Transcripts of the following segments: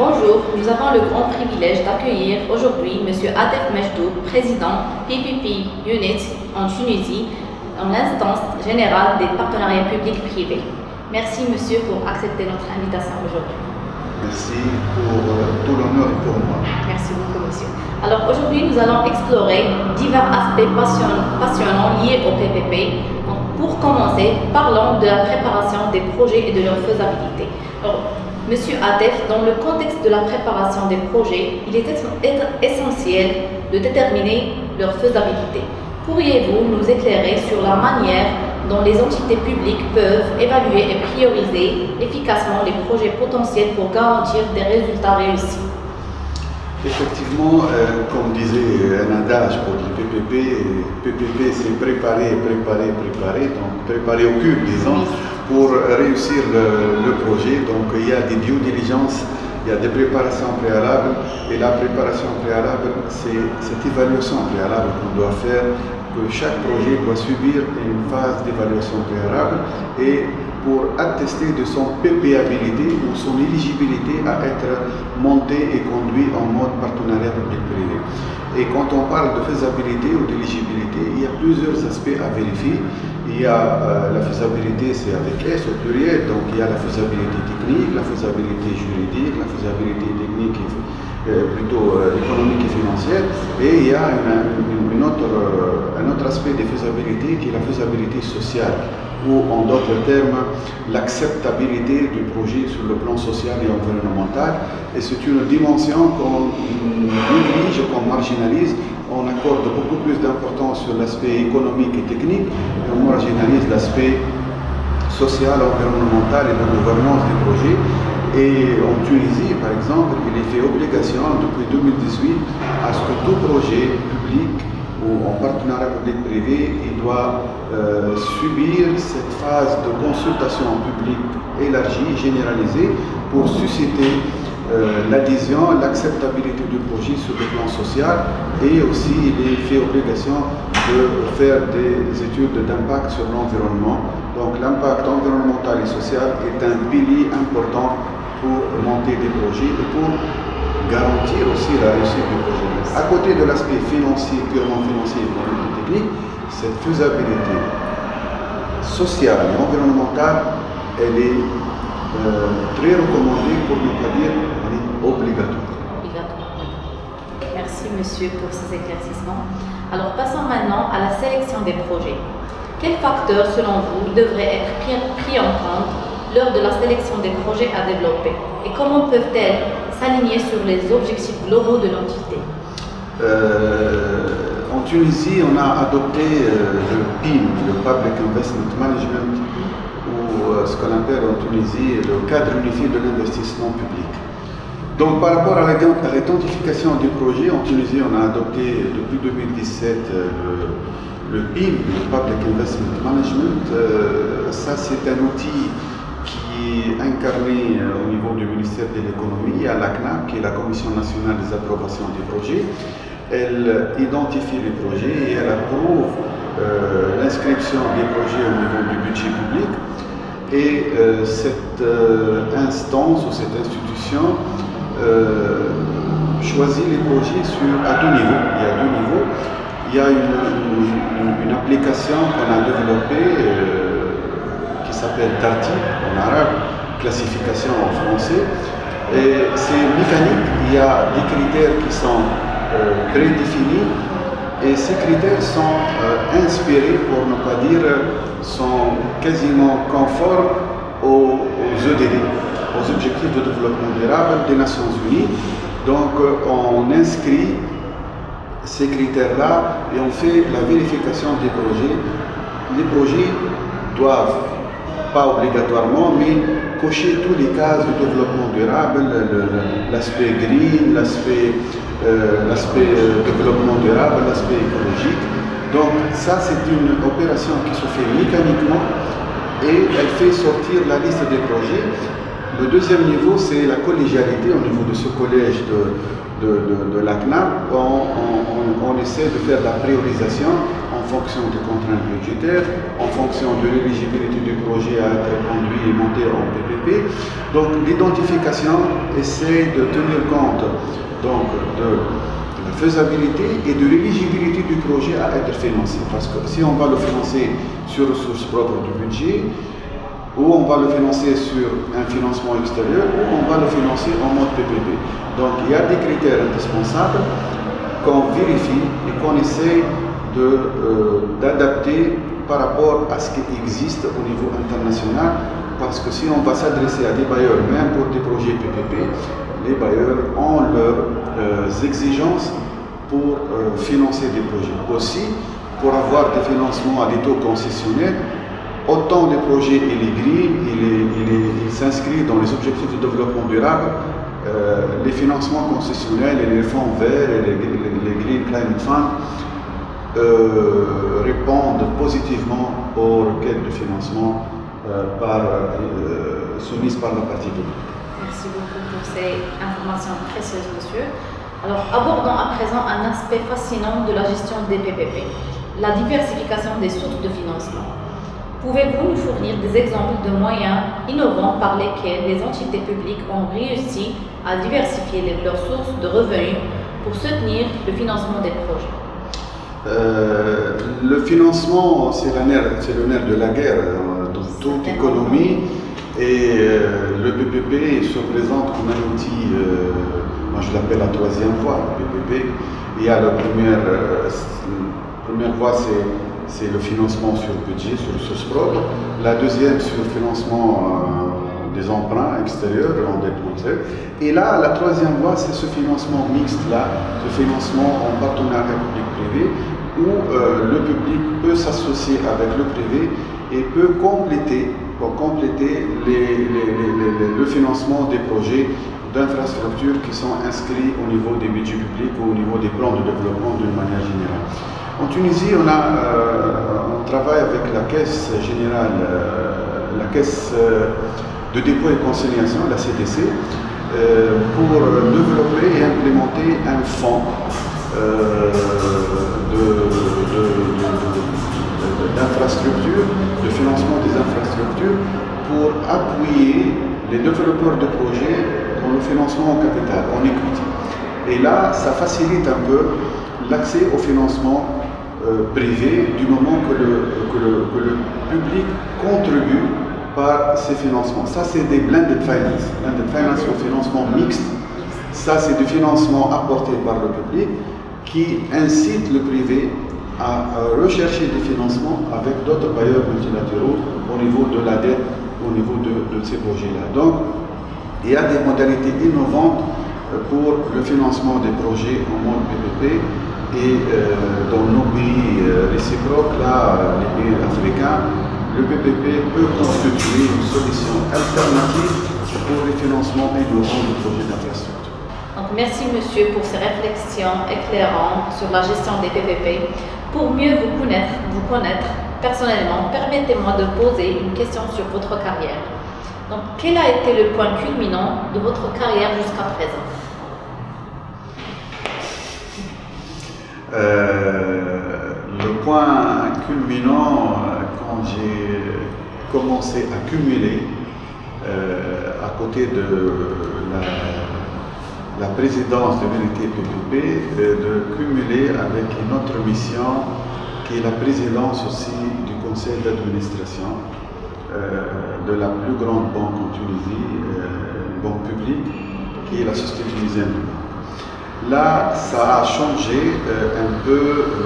Bonjour, nous avons le grand privilège d'accueillir aujourd'hui M. Atef Mejdoub, président PPP Unit en Tunisie, en l'instance générale des partenariats publics-privés. Merci monsieur pour accepter notre invitation aujourd'hui. Merci pour tout l'honneur et pour moi. Merci beaucoup monsieur. Alors aujourd'hui nous allons explorer divers aspects passionnants liés au PPP. Donc, pour commencer, parlons de la préparation des projets et de leur faisabilité. Alors, Monsieur Atef, dans le contexte de la préparation des projets, il est essentiel de déterminer leur faisabilité. Pourriez-vous nous éclairer sur la manière dont les entités publiques peuvent évaluer et prioriser efficacement les projets potentiels pour garantir des résultats réussis? Effectivement, comme disait un adage pour le PPP c'est préparer, donc préparer au cube, disons, pour réussir le projet. Donc il y a des due diligence, il y a des préparations préalables, et la préparation préalable, c'est cette évaluation préalable qu'on doit faire, que chaque projet doit subir une phase d'évaluation préalable, et pour attester de son PPabilité ou son éligibilité à être monté et conduit en mode partenariat public-privé. Et quand on parle de faisabilité ou d'éligibilité, il y a plusieurs aspects à vérifier. Il y a la faisabilité, c'est avec S au pluriel, donc il y a la faisabilité technique, la faisabilité juridique, la faisabilité technique plutôt économique et financière, et il y a un autre aspect de faisabilité qui est la faisabilité sociale, ou en d'autres termes, l'acceptabilité du projet sur le plan social et environnemental. Et c'est une dimension qu'on néglige, qu'on marginalise. On accorde beaucoup plus d'importance sur l'aspect économique et technique, et on marginalise l'aspect social, environnemental et de gouvernance des projets. Et en Tunisie, par exemple, il est fait obligation depuis 2018 à ce que tout projet public ou en partenariat public-privé, il doit subir cette phase de consultation publique élargie, généralisée, pour susciter l'adhésion, l'acceptabilité du projet sur le plan social, et aussi il est fait obligation de faire des études d'impact sur l'environnement. Donc l'impact environnemental et social est un pilier important pour monter des projets et pour garantir aussi la réussite du projet. À côté de l'aspect financier, purement financier et technique, cette faisabilité sociale et environnementale, elle est très recommandée, pour ne pas dire obligatoire. Merci monsieur pour ces éclaircissements. Alors passons maintenant à la sélection des projets. Quels facteurs, selon vous, devraient être pris en compte lors de la sélection des projets à développer, et comment peuvent-elles s'aligner sur les objectifs globaux de l'entité? En Tunisie, on a adopté le PIM, le Public Investment Management, ou ce qu'on appelle en Tunisie le cadre unifié de l'investissement public. Donc par rapport à l'identification des projets, en Tunisie, on a adopté depuis 2017 le PIM, le Public Investment Management. Ça, c'est un outil qui est incarné au niveau du ministère de l'économie, à l'ACNAP, qui est la Commission nationale des approbations des projets. Elle identifie les projets et elle approuve l'inscription des projets au niveau du budget public. Et cette instance ou cette institution choisit les projets à deux niveaux. Il y a deux niveaux. Il y a une application qu'on a développée qui s'appelle Darty en arabe, classification en français. Et c'est mécanique, il y a des critères qui sont prédéfinis, et ces critères sont inspirés, pour ne pas dire, sont quasiment conformes aux EDD, aux Objectifs de développement durable des Nations Unies. Donc on inscrit ces critères-là et on fait la vérification des projets. Les projets doivent, pas obligatoirement, mais cocher tous les cases du développement durable, l'aspect green, l'aspect développement durable, l'aspect écologique. Donc ça, c'est une opération qui se fait mécaniquement et elle fait sortir la liste des projets. Le deuxième niveau, c'est la collégialité. Au niveau de ce collège de la CNAP, on essaie de faire la priorisation en en fonction des contraintes budgétaires, en fonction de l'éligibilité du projet à être conduit et monté en PPP. Donc l'identification essaie de tenir compte donc, de la faisabilité et de l'éligibilité du projet à être financé. Parce que si on va le financer sur ressources propres du budget, ou on va le financer sur un financement extérieur, ou on va le financer en mode PPP. Donc il y a des critères indispensables qu'on vérifie et qu'on essaie d'adapter par rapport à ce qui existe au niveau international, parce que si on va s'adresser à des bailleurs, même pour des projets PPP, les bailleurs ont leurs exigences pour financer des projets. Aussi, pour avoir des financements à des taux concessionnels, autant les projets il est gris, il s'inscrit dans les objectifs de développement durable, les financements concessionnels et les fonds verts et les Green Climate Fund répondent positivement aux requêtes de financement soumises par la partie publique. Merci beaucoup pour ces informations précieuses, monsieur. Alors, abordons à présent un aspect fascinant de la gestion des PPP, la diversification des sources de financement. Pouvez-vous nous fournir des exemples de moyens innovants par lesquels les entités publiques ont réussi à diversifier leurs sources de revenus pour soutenir le financement des projets? Le financement, c'est le nerf de la guerre dans toute économie, et le PPP se présente comme un outil, moi je l'appelle la troisième voie, le PPP. Il y a la première voie, c'est le financement sur budget, sur ressources propres. La deuxième, sur le financement des emprunts extérieurs, en dette bancaire. Et là, la troisième voie, c'est ce financement mixte-là, ce financement en partenariat public-privé, où le public peut s'associer avec le privé et peut compléter le financement des projets d'infrastructures qui sont inscrits au niveau des budgets publics ou au niveau des plans de développement d'une manière générale. En Tunisie, on travaille avec la Caisse générale, la Caisse de dépôt et consignation, la CDC, pour développer et implémenter un fonds d'infrastructures, de financement des infrastructures, pour appuyer les développeurs de projets dans le financement en capital, en equity. Et là, ça facilite un peu l'accès au financement privé du moment que le public contribue par ces financements. Ça, c'est des blended finance. Blended finance, au financement mixte. Ça, c'est du financement apporté par le public qui incite le privé à rechercher des financements avec d'autres bailleurs multilatéraux au niveau de la dette, au niveau de ces projets-là. Donc, il y a des modalités innovantes pour le financement des projets en mode PPP. Et dans nos pays réciproques, là, les pays africains, le PPP peut constituer une solution alternative pour les financements innovants de projets d'infrastructure. Donc, merci monsieur pour ces réflexions éclairantes sur la gestion des PPP. Pour mieux vous connaître personnellement, permettez-moi de poser une question sur votre carrière. Donc, quel a été le point culminant de votre carrière jusqu'à présent? Le point culminant, quand j'ai commencé à cumuler à côté de la présidence de l'unité PPP, de cumuler avec une autre mission qui est la présidence aussi du conseil d'administration de la plus grande banque en Tunisie, une banque publique, qui est la Société tunisienne de banque. Là, ça a changé un peu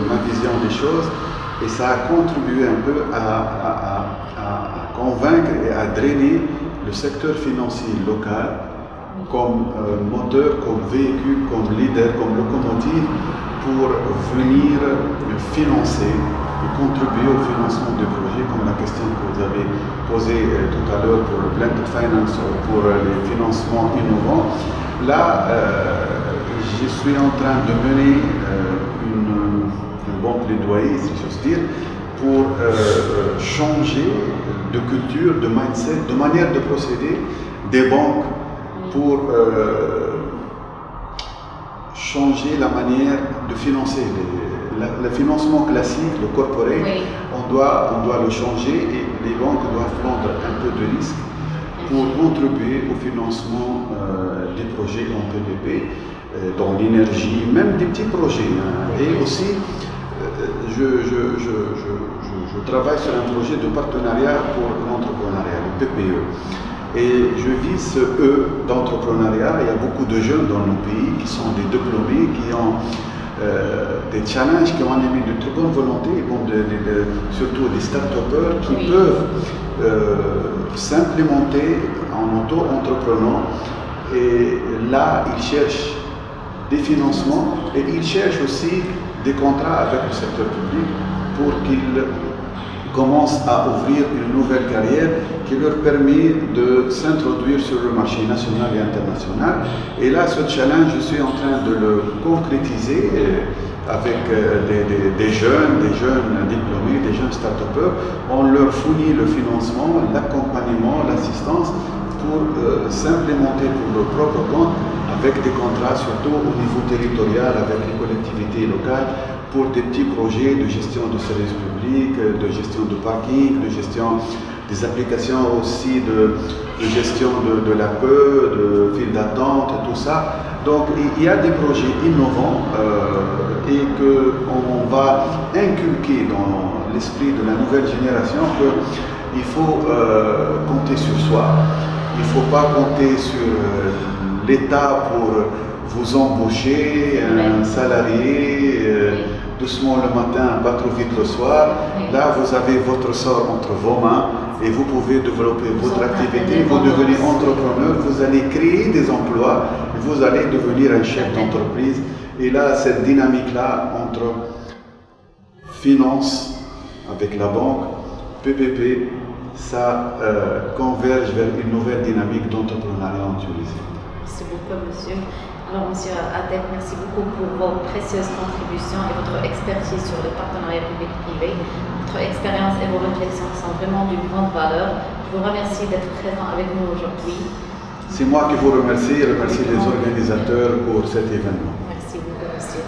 ma vision des choses et ça a contribué un peu à convaincre et à drainer le secteur financier local comme moteur, comme véhicule, comme leader, comme locomotive pour venir financer et contribuer au financement de projets comme la question que vous avez posée tout à l'heure pour le blended finance ou pour les financements innovants. Là, je suis en train de mener un bon plaidoyer, si j'ose dire, pour changer de culture, de mindset, de manière de procéder des banques pour changer la manière de financer le financement classique, le corporate, Oui. on doit le changer et les banques doivent prendre un peu de risque pour contribuer au financement des projets en PPP, dans l'énergie, même des petits projets. Et aussi, je travaille sur un projet de partenariat pour l'entrepreneuriat, le PPE. Et je vise ce E d'entrepreneuriat. Il y a beaucoup de jeunes dans nos pays qui sont des diplômés, qui ont des challenges, qui ont animé de très bonne volonté, surtout des start-upers qui peuvent s'implémenter en auto-entreprenant. Et là, ils cherchent des financements et ils cherchent aussi des contrats avec le secteur public pour qu'ils commencent à ouvrir une nouvelle carrière qui leur permet de s'introduire sur le marché national et international. Et là, ce challenge, je suis en train de le concrétiser avec des jeunes diplômés, des jeunes start-upers. On leur fournit le financement, l'accompagnement, l'assistance pour s'implémenter pour leur propre compte avec des contrats, surtout au niveau territorial, avec les collectivités locales, pour des petits projets de gestion de services publics, de gestion de parking, de gestion des applications aussi de gestion de la queue, de file d'attente, tout ça. Donc il y a des projets innovants et qu'on va inculquer dans l'esprit de la nouvelle génération qu'il faut compter sur soi. Il ne faut pas compter sur l'État pour vous embaucher, un salarié, doucement le matin, pas trop vite le soir. Là, vous avez votre sort entre vos mains et vous pouvez développer votre activité, vous devenez entrepreneur, vous allez créer des emplois, vous allez devenir un chef d'entreprise. Et là, cette dynamique-là entre finance avec la banque, PPP, ça converge vers une nouvelle dynamique d'entrepreneuriat en Tunisie. Merci beaucoup, monsieur. Alors, monsieur Atef, merci beaucoup pour vos précieuses contributions et votre expertise sur le partenariat public-privé. Votre expérience et vos réflexions sont vraiment d'une grande valeur. Je vous remercie d'être présent avec nous aujourd'hui. C'est moi qui vous remercie et remercie les organisateurs pour cet événement. Merci beaucoup, monsieur.